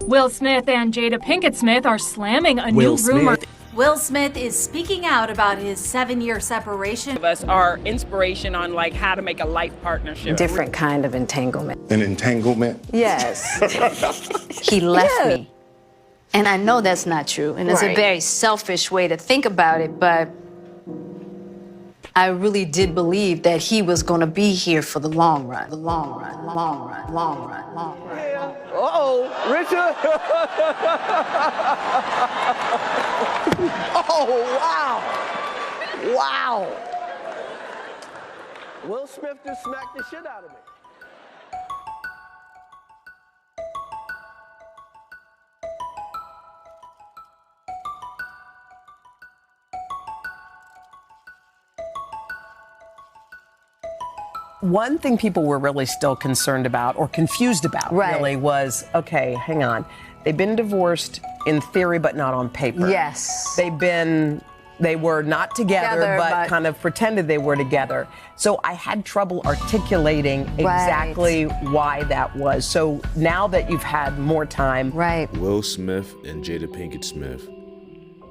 Will Smith and Jada Pinkett Smith are slamming a new rumor. Will Smith is speaking out about his 7-year separation. Give us our inspiration on like how to make a life partnership. Different kind of entanglement. An entanglement? Yes. He left me. And I know that's not true. And it's a Right. very selfish way to think about it, but I really did believe that he was going to be here for the long run. The long run, long run, long run, long run. Uh-oh, Richard. Oh, wow. Wow. Will Smith just smacked the shit out of me. One thing people were really still concerned about or confused about really was, okay, hang on. They've been divorced in theory, but not on paper. Yes. They were not together, but kind of pretended they were together. So I had trouble articulating exactly why that was. So now that you've had more time. Right. Will Smith and Jada Pinkett Smith,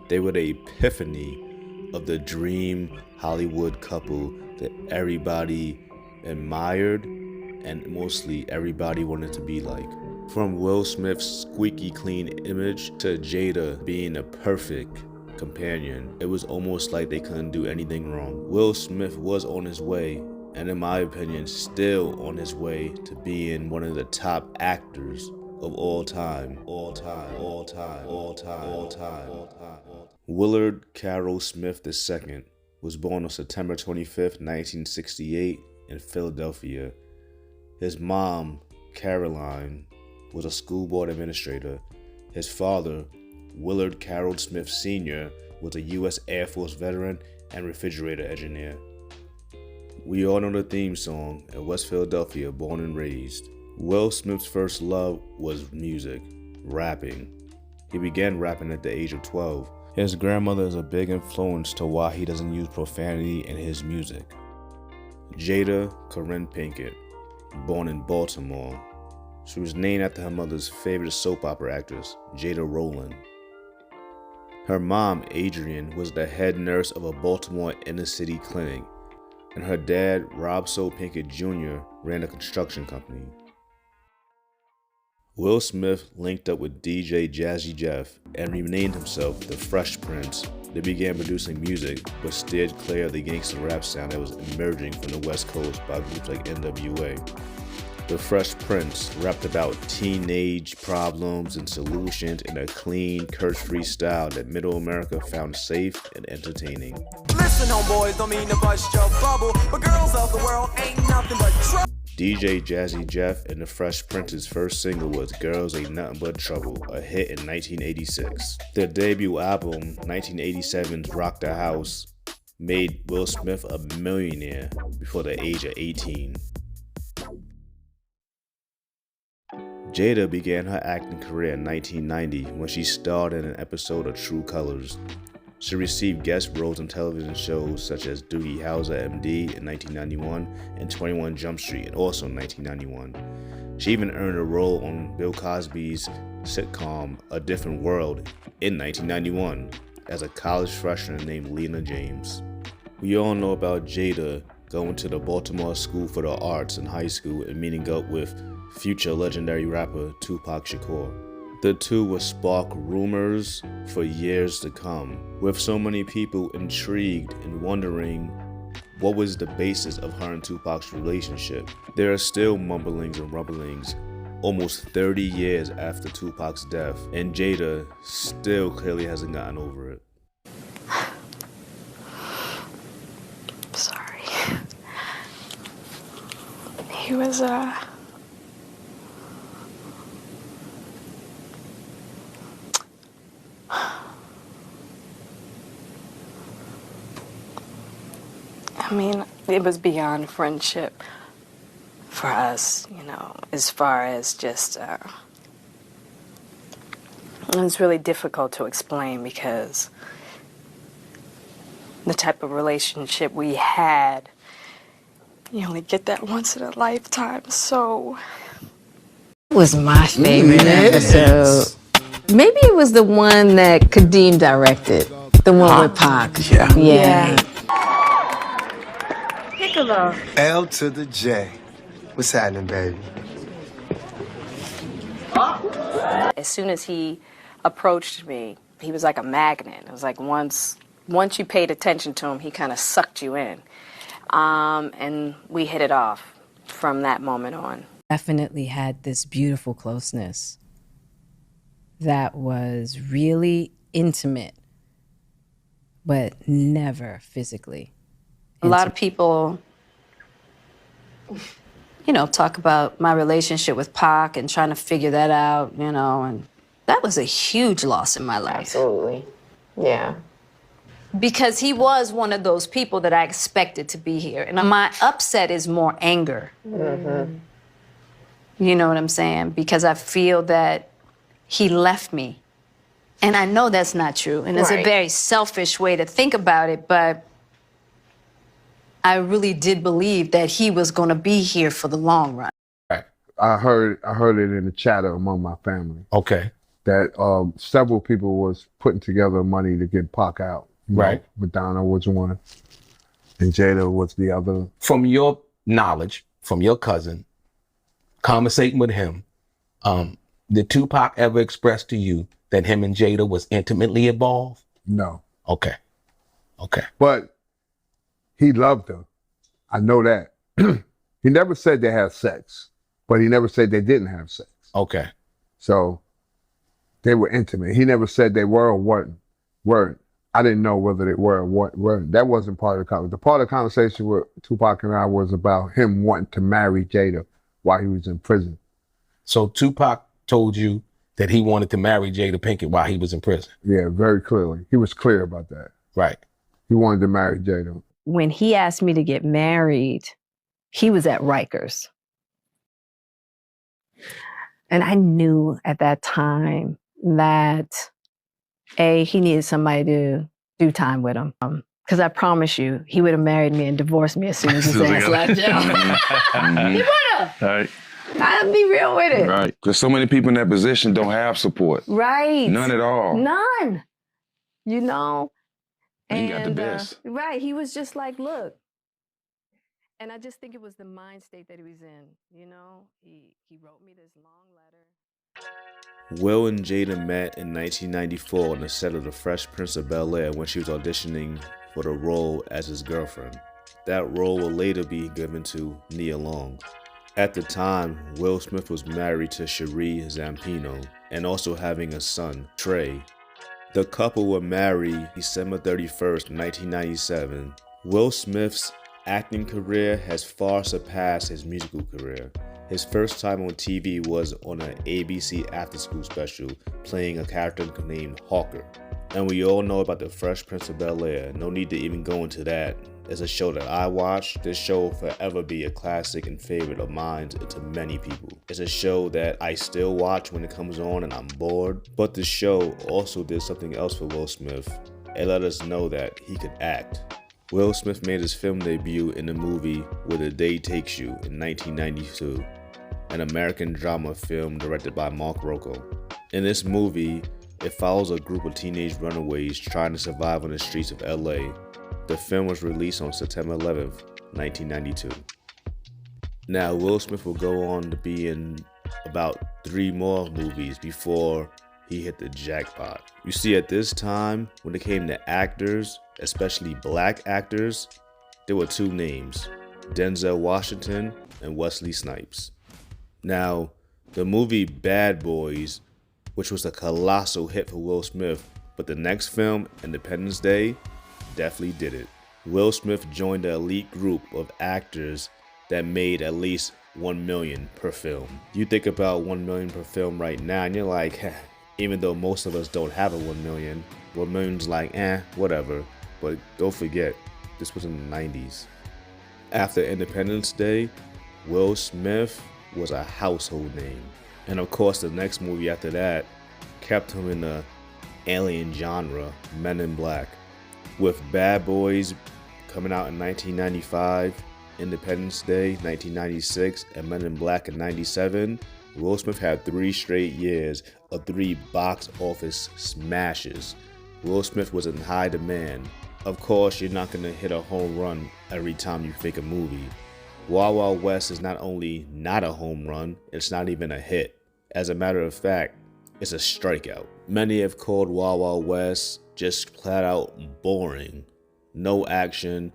they were the epiphany of the dream Hollywood couple that everybody admired and mostly everybody wanted to be like. From Will Smith's squeaky clean image to Jada being a perfect companion, it was almost like they couldn't do anything wrong. Will Smith was on his way, and in my opinion, still on his way to being one of the top actors of all time. Willard Carroll Smith II was born on September 25th, 1968 in Philadelphia. His mom, Caroline, was a school board administrator. His father, Willard Carroll Smith Sr., was a U.S. Air Force veteran and refrigerator engineer. We all know the theme song, in West Philadelphia, born and raised. Will Smith's first love was music, rapping. He began rapping at the age of 12. His grandmother is a big influence to why he doesn't use profanity in his music. Jada Corinne Pinkett, born in Baltimore. She was named after her mother's favorite soap opera actress, Jada Rowland. Her mom, Adrienne, was the head nurse of a Baltimore inner-city clinic, and her dad, Rob So Pinkett Jr., ran a construction company. Will Smith linked up with DJ Jazzy Jeff and renamed himself the Fresh Prince. They began producing music, but steered clear of the gangsta rap sound that was emerging from the West Coast by groups like NWA. The Fresh Prince rapped about teenage problems and solutions in a clean, curse-free style that middle America found safe and entertaining. Listen, homeboys, don't mean to bust your bubble, but girls of the world ain't nothing but trouble. DJ Jazzy Jeff and the Fresh Prince's first single was Girls Ain't Nothing But Trouble, a hit in 1986. Their debut album, 1987's Rock the House, made Will Smith a millionaire before the age of 18. Jada began her acting career in 1990 when she starred in an episode of True Colors. She received guest roles in television shows such as Doogie Howser MD in 1991 and 21 Jump Street, also in 1991. She even earned a role on Bill Cosby's sitcom A Different World in 1991 as a college freshman named Lena James. We all know about Jada going to the Baltimore School for the Arts in high school and meeting up with future legendary rapper Tupac Shakur. The two would spark rumors for years to come, with so many people intrigued and wondering what was the basis of her and Tupac's relationship. There are still mumblings and rumblings almost 30 years after Tupac's death, and Jada still clearly hasn't gotten over it. Sorry. He was, I mean, it was beyond friendship for us, you know, as far as just, it's really difficult to explain because the type of relationship we had, you only get that once in a lifetime, so Was my favorite episode. Maybe it was the one that Kadeem directed. The one with Pac. Yeah. Piccolo. L to the J. What's happening, baby? As soon as he approached me, he was like a magnet. It was like once you paid attention to him, he kind of sucked you in. And we hit it off from that moment on. Definitely had this beautiful closeness that was really intimate, but never physically. A lot of people, talk about my relationship with Pac and trying to figure that out, and that was a huge loss in my life. Absolutely. Yeah. Because he was one of those people that I expected to be here. And my upset is more anger. Mm-hmm. You know what I'm saying? Because I feel that he left me. And I know that's not true. And it's a very selfish way to think about it, but I really did believe that he was going to be here for the long run. Right. I heard it in the chatter among my family. Okay. That several people was putting together money to get Pac out. Right. Madonna was one, and Jada was the other. From your knowledge, from your cousin, conversating with him, did Tupac ever express to you that him and Jada was intimately involved? No. Okay. But he loved her. I know that. He never said they had sex, but he never said they didn't have sex. Okay. So they were intimate. He never said they were or weren't. I didn't know whether they were or weren't. That wasn't part of the conversation. The part of the conversation with Tupac and I was about him wanting to marry Jada while he was in prison. So Tupac told you that he wanted to marry Jada Pinkett while he was in prison? Yeah, very clearly. He was clear about that. Right. He wanted to marry Jada. When he asked me to get married, he was at Rikers. And I knew at that time that he needed somebody to do time with him. Because I promise you, he would have married me and divorced me as soon as his ass left jail. He would have. Right. I'd be real with it. Right. Because so many people in that position don't have support. Right. None at all. None. And you got the best. Right. He was just like, look. And I just think it was the mind state that he was in. He wrote me this long letter. Will and Jada met in 1994 on the set of The Fresh Prince of Bel-Air when she was auditioning for the role as his girlfriend. That role will later be given to Nia Long. At the time, Will Smith was married to Cherie Zampino and also having a son, Trey. The couple were married December 31st, 1997. Will Smith's acting career has far surpassed his musical career. His first time on TV was on an ABC after-school special, playing a character named Hawker. And we all know about The Fresh Prince of Bel-Air. No need to even go into that. It's a show that I watch. This show will forever be a classic and favorite of mine to many people. It's a show that I still watch when it comes on and I'm bored. But the show also did something else for Will Smith. It let us know that he could act. Will Smith made his film debut in the movie Where the Day Takes You in 1992, an American drama film directed by Mark Rocco. In this movie, it follows a group of teenage runaways trying to survive on the streets of LA. The film was released on September 11th, 1992. Now, Will Smith will go on to be in about 3 more movies before he hit the jackpot. You see, at this time, when it came to actors, especially black actors, there were 2 names, Denzel Washington and Wesley Snipes. Now, the movie Bad Boys, which was a colossal hit for Will Smith, but the next film, Independence Day, definitely did it. Will Smith joined the elite group of actors that made at least $1 million per film. You think about $1 million per film right now, and you're like, even though most of us don't have a $1 million, $1 million's like, whatever. But don't forget, this was in the 90s. After Independence Day, Will Smith was a household name. And of course, the next movie after that kept him in the alien genre, Men in Black. With Bad Boys coming out in 1995, Independence Day 1996, and Men in Black in 97, Will Smith had 3 straight years of 3 box office smashes. Will Smith was in high demand. Of course, you're not gonna hit a home run every time you make a movie. Wild Wild West is not only not a home run, it's not even a hit. As a matter of fact, it's a strikeout. Many have called Wild Wild West just flat out boring. No action,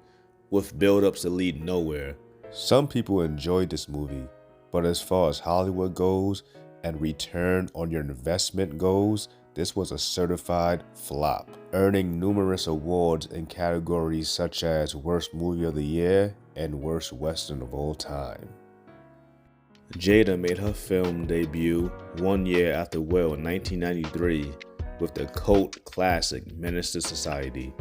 with build-ups that lead nowhere. Some people enjoyed this movie, but as far as Hollywood goes and return on your investment goes, this was a certified flop, earning numerous awards in categories such as Worst Movie of the Year and Worst Western of All Time. Jada made her film debut 1 year after Will in 1993 with the cult classic Menace to Society.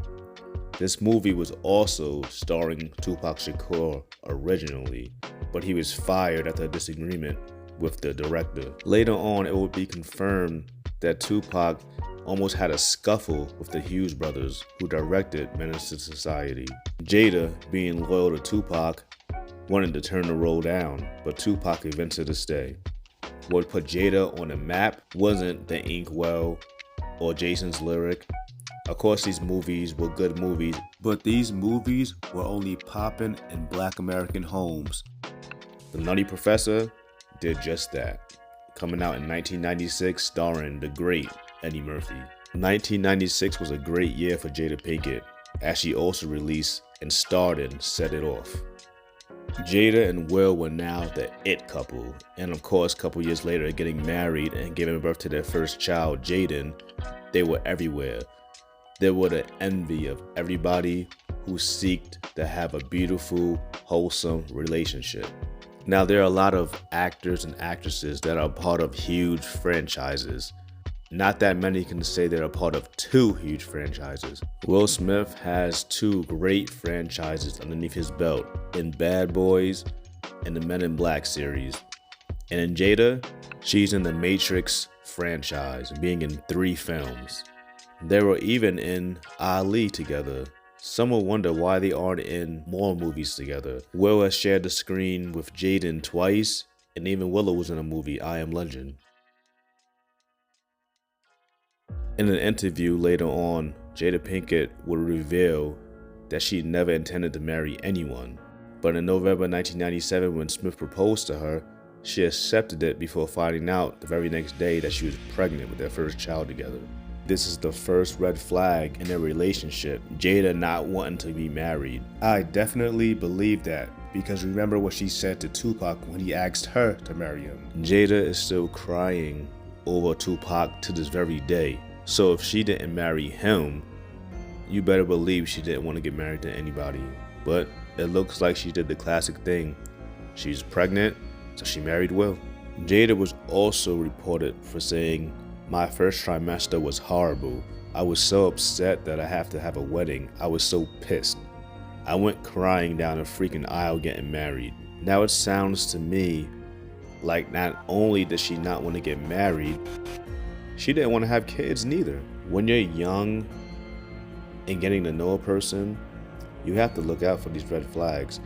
This movie was also starring Tupac Shakur originally, but he was fired after a disagreement with the director. Later on, it would be confirmed that Tupac almost had a scuffle with the Hughes brothers who directed Menace to Society. Jada, being loyal to Tupac, wanted to turn the role down, but Tupac eventually to stay. What put Jada on the map wasn't the Inkwell or Jason's Lyric. Of course, these movies were good movies, but these movies were only popping in Black American homes. The Nutty Professor did just that, coming out in 1996 starring the great Eddie Murphy. 1996 was a great year for Jada Pinkett, as she also released and starred in Set It Off. Jada and Will were now the it couple, and of course, a couple years later, getting married and giving birth to their first child, Jaden, they were everywhere. They were the envy of everybody who seeked to have a beautiful, wholesome relationship. Now, there are a lot of actors and actresses that are part of huge franchises. Not that many can say they're a part of 2 huge franchises. Will Smith has 2 great franchises underneath his belt in Bad Boys and the Men in Black series. And in Jada, she's in the Matrix franchise, being in 3 films. They were even in Ali together. Some will wonder why they aren't in more movies together. Will has shared the screen with Jaden twice, and even Willow was in a movie, I Am Legend. In an interview later on, Jada Pinkett would reveal that she never intended to marry anyone. But in November 1997, when Smith proposed to her, she accepted it before finding out the very next day that she was pregnant with their first child together. This is the first red flag in their relationship, Jada not wanting to be married. I definitely believe that, because remember what she said to Tupac when he asked her to marry him. Jada is still crying over Tupac to this very day. So if she didn't marry him, you better believe she didn't want to get married to anybody. But it looks like she did the classic thing. She's pregnant, so she married Will. Jada was also reported for saying, "My first trimester was horrible. I was so upset that I have to have a wedding. I was so pissed. I went crying down a freaking aisle getting married." Now it sounds to me like not only does she not want to get married, she didn't want to have kids neither. When you're young and getting to know a person, you have to look out for these red flags.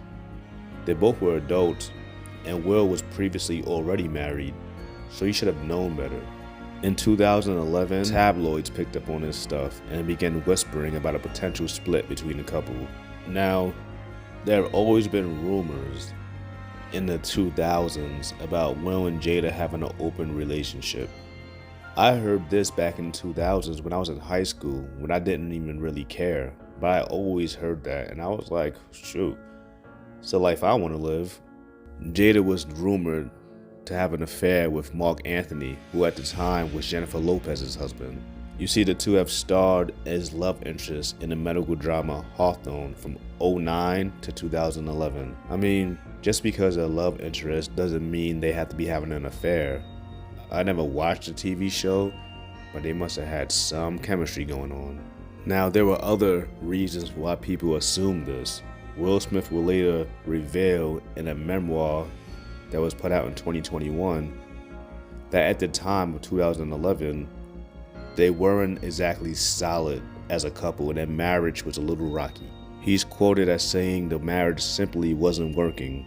They both were adults, and Will was previously already married, so he should have known better. In 2011, tabloids picked up on this stuff and began whispering about a potential split between the couple. Now, there have always been rumors in the 2000s about Will and Jada having an open relationship. I heard this back in the 2000s when I was in high school, when I didn't even really care, but I always heard that, and I was like, shoot, it's the life I want to live. Jada was rumored to have an affair with Mark Anthony, who at the time was Jennifer Lopez's husband. You see, the two have starred as love interests in the medical drama Hawthorne from 2009 to 2011. I mean, just because they're love interest doesn't mean they have to be having an affair. I never watched the TV show, but they must have had some chemistry going on. Now, there were other reasons why people assumed this. Will Smith will later reveal in a memoir that was put out in 2021 that at the time of 2011, they weren't exactly solid as a couple and their marriage was a little rocky. He's quoted as saying the marriage simply wasn't working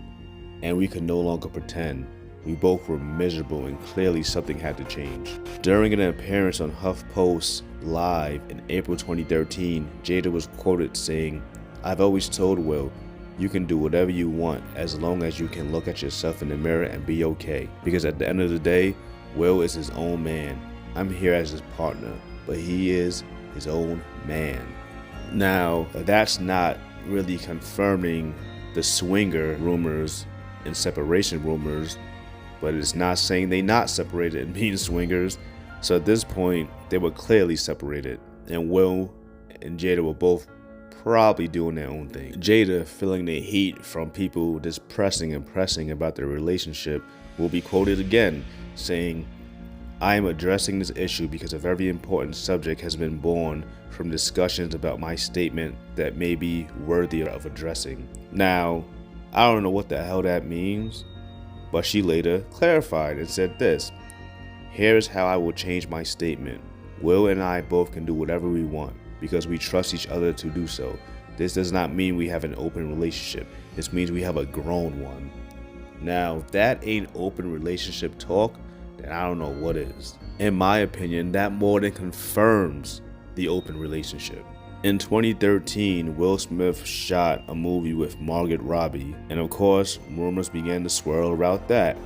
and we could no longer pretend. We both were miserable and clearly something had to change. During an appearance on HuffPost Live in April 2013, Jada was quoted saying, "I've always told Will, you can do whatever you want as long as you can look at yourself in the mirror and be okay. Because at the end of the day, Will is his own man. I'm here as his partner, but he is his own man." Now, that's not really confirming the swinger rumors and separation rumors, but it's not saying they not separated and being swingers. So at this point, they were clearly separated, and Will and Jada were both probably doing their own thing. Jada, feeling the heat from people just pressing and pressing about their relationship, will be quoted again saying, "I am addressing this issue because a very important subject has been born from discussions about my statement that may be worthy of addressing." Now, I don't know what the hell that means, but she later clarified and said this: "Here's how I will change my statement. Will and I both can do whatever we want because we trust each other to do so. This does not mean we have an open relationship. This means we have a grown one." Now, if that ain't open relationship talk, then I don't know what is. In my opinion, that more than confirms the open relationship. In 2013, Will Smith shot a movie with Margot Robbie, and of course, rumors began to swirl about that.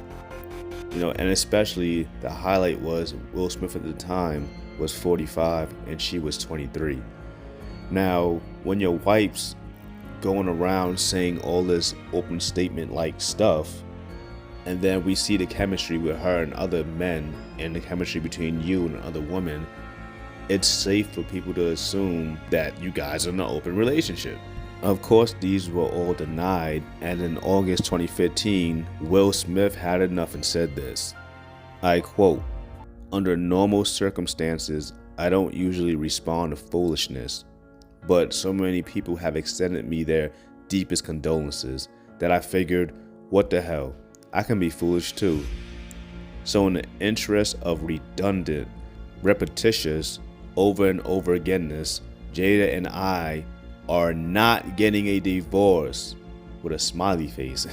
And especially the highlight was Will Smith at the time was 45 and she was 23. Now, when your wife's going around saying all this open statement like stuff, and then we see the chemistry with her and other men and the chemistry between you and other women, it's safe for people to assume that you guys are in an open relationship. Of course, these were all denied, and in August 2015, Will Smith had enough and said this, I quote, "Under normal circumstances, I don't usually respond to foolishness, but so many people have extended me their deepest condolences that I figured, what the hell, I can be foolish too. So in the interest of redundant, repetitious, over and over againness, Jada and I are not getting a divorce," with a smiley face.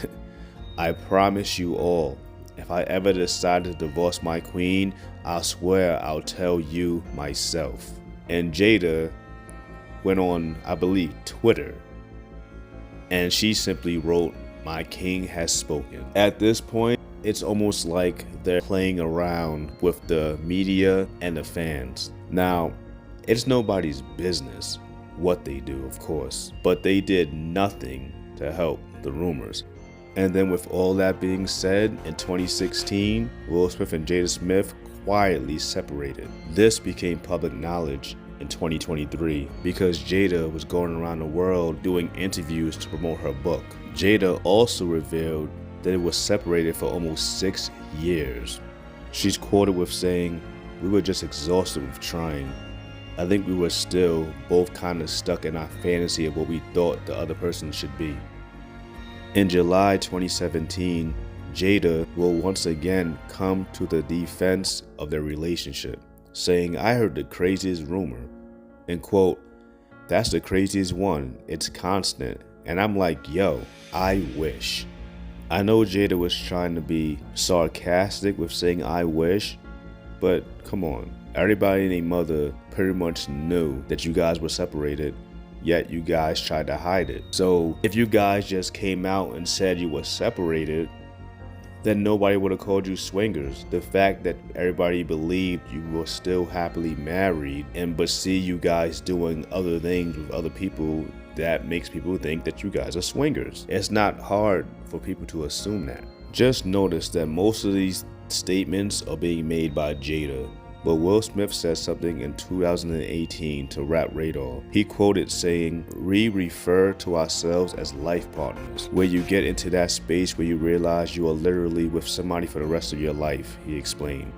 "I promise you all, if I ever decide to divorce my queen, I'll swear I'll tell you myself." And Jada went on, I believe, Twitter, and she simply wrote, "My king has spoken." At this point, it's almost like they're playing around with the media and the fans. Now, it's nobody's business what they do, of course, but they did nothing to help the rumors. And then with all that being said, in 2016, Will Smith and Jada Smith quietly separated. This became public knowledge in 2023 because Jada was going around the world doing interviews to promote her book. Jada also revealed that it was separated for almost 6 years. She's quoted with saying, "We were just exhausted with trying. I think we were still both kind of stuck in our fantasy of what we thought the other person should be." In July 2017, Jada will once again come to the defense of their relationship, saying, "I heard the craziest rumor," and quote, "That's the craziest one. It's constant." And I'm like, yo, I wish. I know Jada was trying to be sarcastic with saying "I wish," but come on. Everybody and their mother pretty much knew that you guys were separated, yet you guys tried to hide it. So if you guys just came out and said you were separated, then nobody would have called you swingers. The fact that everybody believed you were still happily married but see you guys doing other things with other people, that makes people think that you guys are swingers. It's not hard for people to assume that. Just notice that most of these statements are being made by Jada, but Will Smith said something in 2018 to Rap Radar. He quoted saying, "We refer to ourselves as life partners, where you get into that space where you realize you are literally with somebody for the rest of your life," he explained.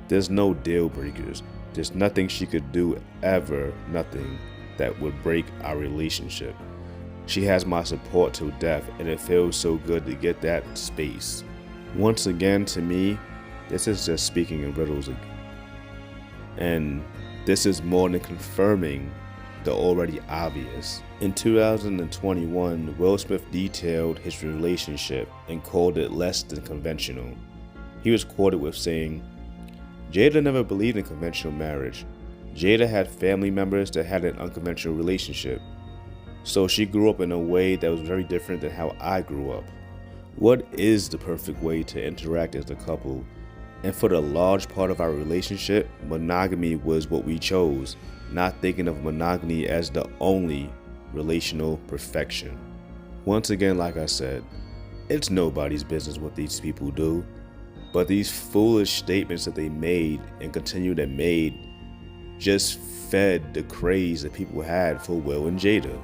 "There's no deal breakers. There's nothing she could do ever, nothing that would break our relationship. She has my support till death, and it feels so good to get that space." Once again, to me, this is just speaking in riddles again. And this is more than confirming the already obvious. In 2021, Will Smith detailed his relationship and called it less than conventional. He was quoted with saying, "Jada never believed in conventional marriage. Jada had family members that had an unconventional relationship. So she grew up in a way that was very different than how I grew up. What is the perfect way to interact as a couple? And for the large part of our relationship, monogamy was what we chose, not thinking of monogamy as the only relational perfection." Once again, like I said, it's nobody's business what these people do, but these foolish statements that they made and continue to make just fed the craze that people had for Will and Jada.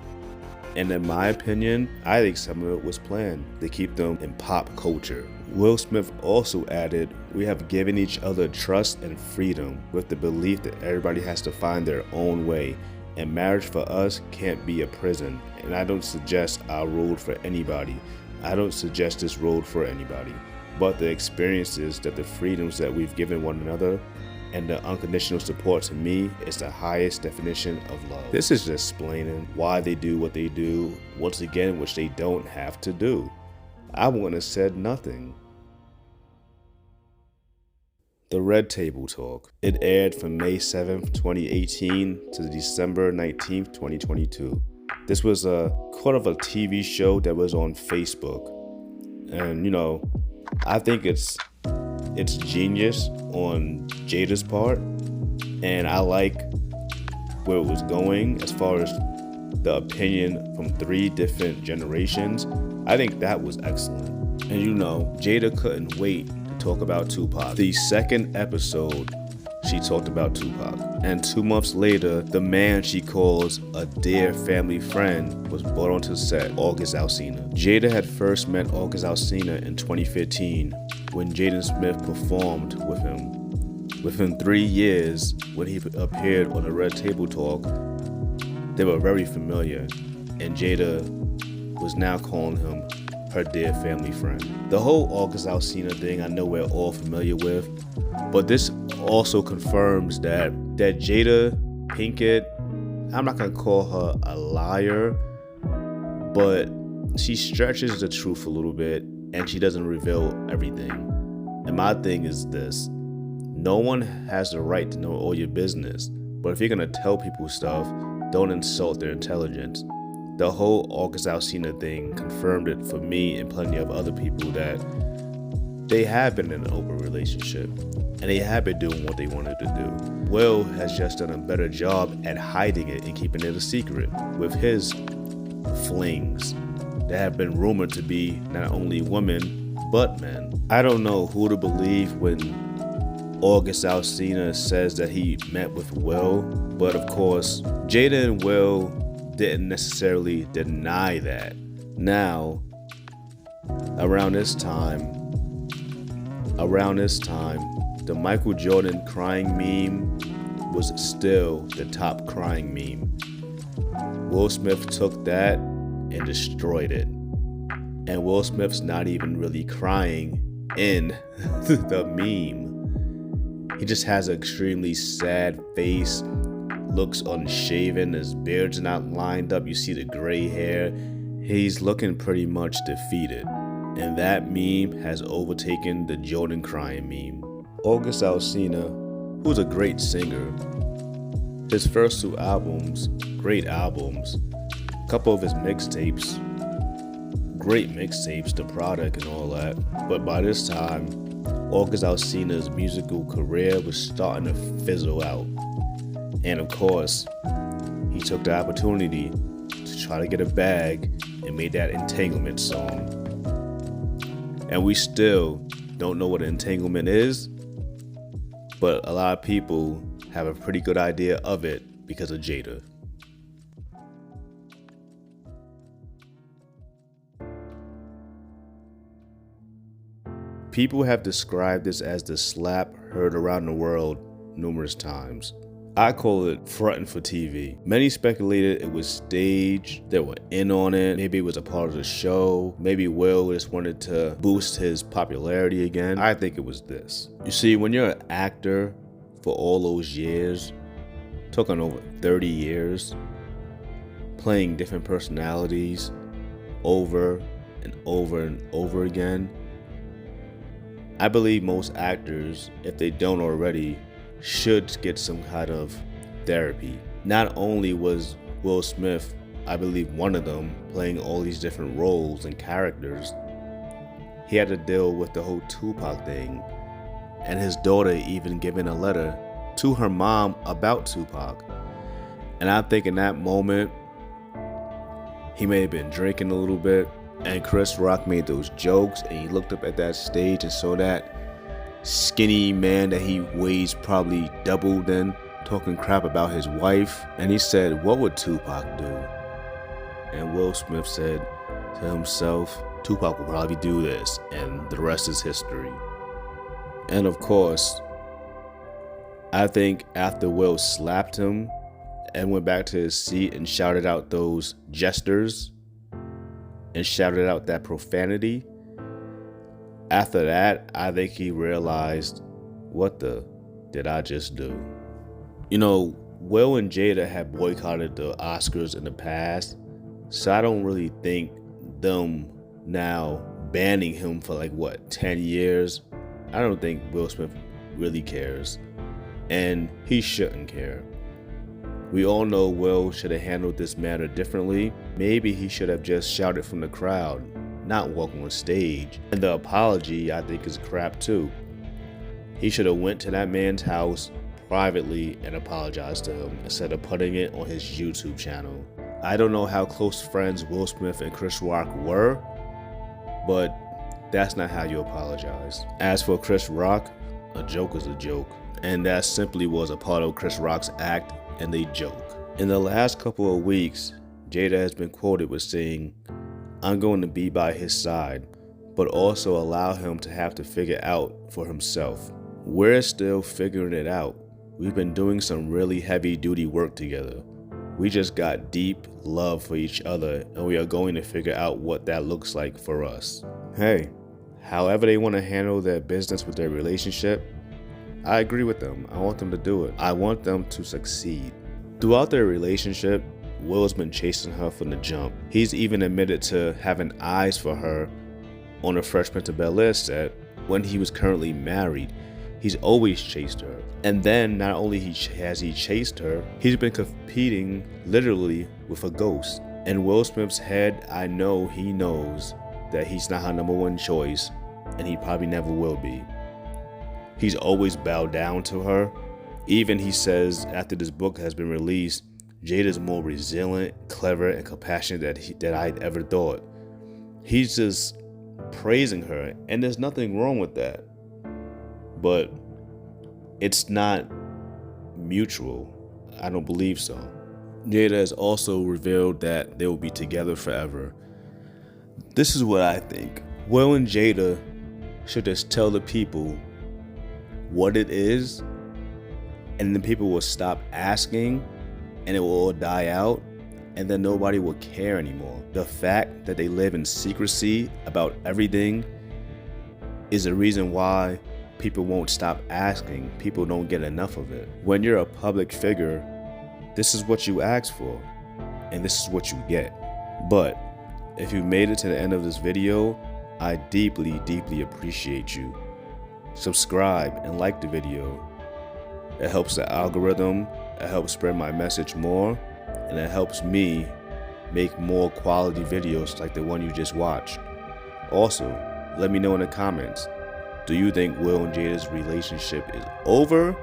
And in my opinion, I think some of it was planned to keep them in pop culture. Will Smith also added, "We have given each other trust and freedom with the belief that everybody has to find their own way, and marriage for us can't be a prison. And I don't suggest our road for anybody. I don't suggest this road for anybody. But the experiences that the freedoms that we've given one another and the unconditional support to me is the highest definition of love." This is just explaining why they do what they do, once again, which they don't have to do. I wouldn't have said nothing. The Red Table Talk. It aired from May 7th, 2018 to December 19th, 2022. This was a kind of a TV show that was on Facebook. And I think it's genius on Jada's part, and I like where it was going as far as the opinion from 3 different generations. I think that was excellent. And Jada couldn't wait to talk about Tupac. The second episode, she talked about Tupac. And 2 months later, the man she calls a dear family friend was brought onto set, August Alsina. Jada had first met August Alsina in 2015 when Jaden Smith performed with him. Within 3 years, when he appeared on the Red Table Talk, they were very familiar, and Jada was now calling him her dear family friend. The whole August Alsina thing I know we're all familiar with, but this also confirms that Jada Pinkett, I'm not gonna call her a liar, but she stretches the truth a little bit and she doesn't reveal everything. And my thing is this: no one has the right to know all your business, but if you're gonna tell people stuff, don't insult their intelligence. The whole August Alsina thing confirmed it for me and plenty of other people that they have been in an open relationship and they have been doing what they wanted to do. Will has just done a better job at hiding it and keeping it a secret with his flings that have been rumored to be not only women but men. I don't know who to believe when August Alsina says that he met with Will, but of course Jada and Will didn't necessarily deny that. Now, around this time, the Michael Jordan crying meme was still the top crying meme. Will Smith took that and destroyed it. And Will Smith's not even really crying in the meme. He just has an extremely sad face, looks unshaven, his beard's not lined up, you see the gray hair. He's looking pretty much defeated. And that meme has overtaken the Jordan crying meme. August Alsina, who's a great singer, his first 2 albums, great albums, a couple of his mixtapes, great mixtapes, The Product and all that. But by this time, August Alsina's musical career was starting to fizzle out. And of course, he took the opportunity to try to get a bag and made that Entanglement song. And we still don't know what entanglement is, but a lot of people have a pretty good idea of it because of Jada. People have described this as the slap heard around the world numerous times. I call it fronting for TV. Many speculated it was staged, they were in on it, maybe it was a part of the show, maybe Will just wanted to boost his popularity again. I think it was this. You see, when you're an actor for all those years, talking over 30 years, playing different personalities over and over and over again, I believe most actors, if they don't already, should get some kind of therapy. Not only was Will Smith, I believe, one of them, playing all these different roles and characters, he had to deal with the whole Tupac thing, and his daughter even giving a letter to her mom about Tupac. And I think in that moment, he may have been drinking a little bit, and Chris Rock made those jokes, and he looked up at that stage and saw that skinny man that he weighs probably double then, talking crap about his wife, and he said, what would Tupac do? And Will Smith said to himself, Tupac will probably do this, and the rest is history. And of course, I think after Will slapped him and went back to his seat and shouted out those gestures and shouted out that profanity, after that, I think he realized, what the did I just do? You know, Will and Jada have boycotted the Oscars in the past, so I don't really think them now banning him for 10 years, I don't think Will Smith really cares, and he shouldn't care. We all know Will should have handled this matter differently. Maybe he should have just shouted from the crowd, not walk on stage. And the apology, I think, is crap too. He should have went to that man's house privately and apologized to him instead of putting it on his YouTube channel. I don't know how close friends Will Smith and Chris Rock were, but that's not how you apologize. As for Chris Rock, a joke is a joke, and that simply was a part of Chris Rock's act, and they joke. In the last couple of weeks, Jada has been quoted with saying, I'm going to be by his side, but also allow him to have to figure out for himself. We're still figuring it out. We've been doing some really heavy duty work together. We just got deep love for each other, and we are going to figure out what that looks like for us. Hey, however they want to handle their business with their relationship, I agree with them. I want them to do it. I want them to succeed. Throughout their relationship, Will's been chasing her from the jump. He's even admitted to having eyes for her on the Fresh Prince of Bel-Air set when he was currently married. He's always chased her. And then not only has he chased her, he's been competing literally with a ghost. In Will Smith's head, I know he knows that he's not her number one choice, and he probably never will be. He's always bowed down to her. Even he says after this book has been released, Jada's more resilient, clever, and compassionate than I'd ever thought. He's just praising her, and there's nothing wrong with that. But it's not mutual. I don't believe so. Jada has also revealed that they will be together forever. This is what I think. Will and Jada should just tell the people what it is, and then people will stop asking, and it will all die out, and then nobody will care anymore. The fact that they live in secrecy about everything is the reason why people won't stop asking. People don't get enough of it. When you're a public figure, this is what you ask for, and this is what you get. But if you made it to the end of this video, I deeply, deeply appreciate you. Subscribe and like the video. It helps the algorithm, it helps spread my message more, and it helps me make more quality videos like the one you just watched. Also, let me know in the comments, do you think Will and Jada's relationship is over,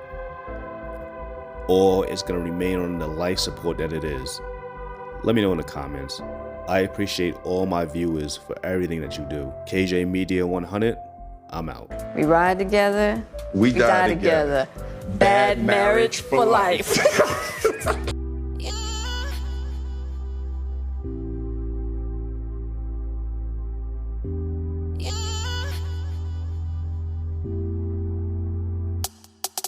or it's going to remain on the life support that it is? Let me know in the comments. I appreciate all my viewers for everything that you do. KJ Media 100, I'm out. We ride together. We die together. Bad marriage for life.